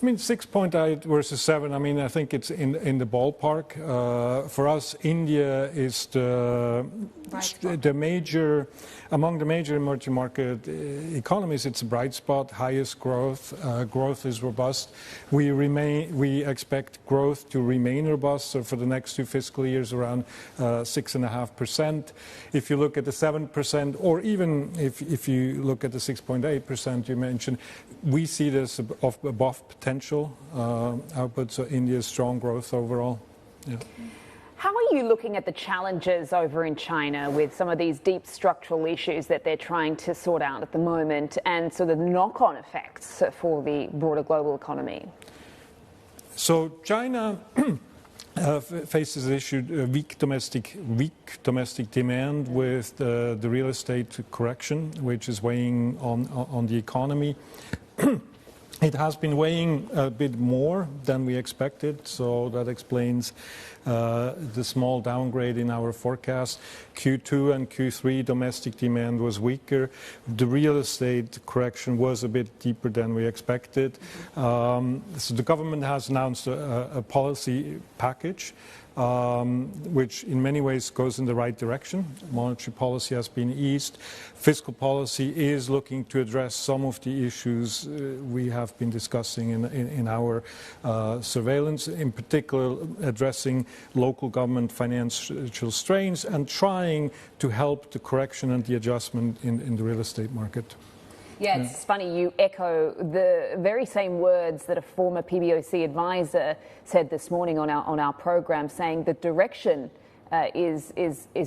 I mean, 6.8 versus 7, I mean, I think it's in the ballpark. For us, India is the major, among the major emerging market economies, it's a bright spot, highest growth. Growth is robust. We expect growth to remain robust, so for the next 2 fiscal years around 6.5%. If you look at the 7%, or even if you look at the 6.8% you mentioned, we see this above potential output, so India's strong growth overall. Yeah. How are you looking at the challenges over in China with some of these deep structural issues that they're trying to sort out at the moment and sort of knock-on effects for the broader global economy? So China faces the issue weak domestic demand with the real estate correction, which is weighing on the economy. It has been weighing a bit more than we expected, so that explains the small downgrade in our forecast. Q2 and Q3 domestic demand was weaker. The real estate correction was a bit deeper than we expected. So the government has announced a policy package which in many ways goes in the right direction. Monetary policy has been eased. Fiscal policy is looking to address some of the issues we have been discussing in our surveillance, in particular addressing local government financial strains and trying to help the correction and the adjustment in the real estate market. Yeah, it's funny, you echo the very same words that a former PBOC advisor said this morning on our program, saying the direction is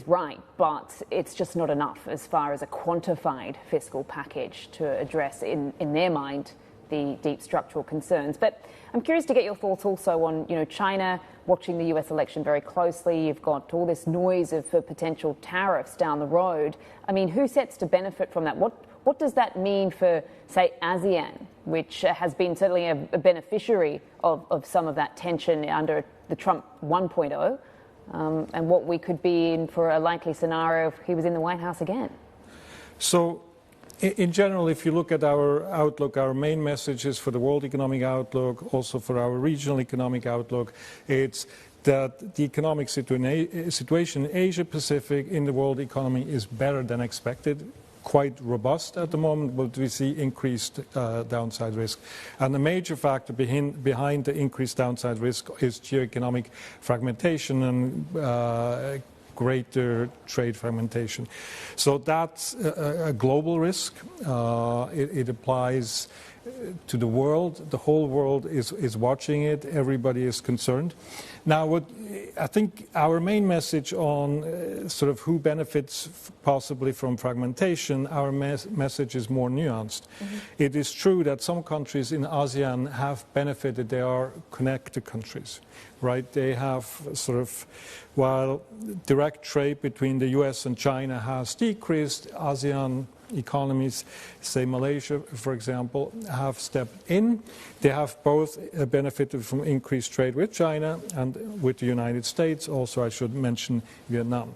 right, but it's just not enough as far as a quantified fiscal package to address, in their mind, the deep structural concerns. But I'm curious to get your thoughts also on, China watching the US election very closely. You've got all this noise of potential tariffs down the road. I mean, who sets to benefit from that? What does that mean for, say, ASEAN, which has been certainly a beneficiary of some of that tension under the Trump 1.0, and what we could be in for a likely scenario if he was in the White House again? So, in general, if you look at our outlook, our main messages for the world economic outlook, also for our regional economic outlook, it's that the economic situation in Asia Pacific in the world economy is better than expected. Quite robust at the moment, but we see increased downside risk. And the major factor behind the increased downside risk is geoeconomic fragmentation and greater trade fragmentation. So that's a global risk. It applies to the world. The whole world is watching it. Everybody is concerned. Now, what I think our main message on sort of who benefits possibly from fragmentation, our message is more nuanced. Mm-hmm. It is true that some countries in ASEAN have benefited. They are connected countries, right? They have sort of, while direct trade between the US and China has decreased, ASEAN economies, say Malaysia, for example, have stepped in. They have both benefited from increased trade with China and with the United States. Also, I should mention Vietnam.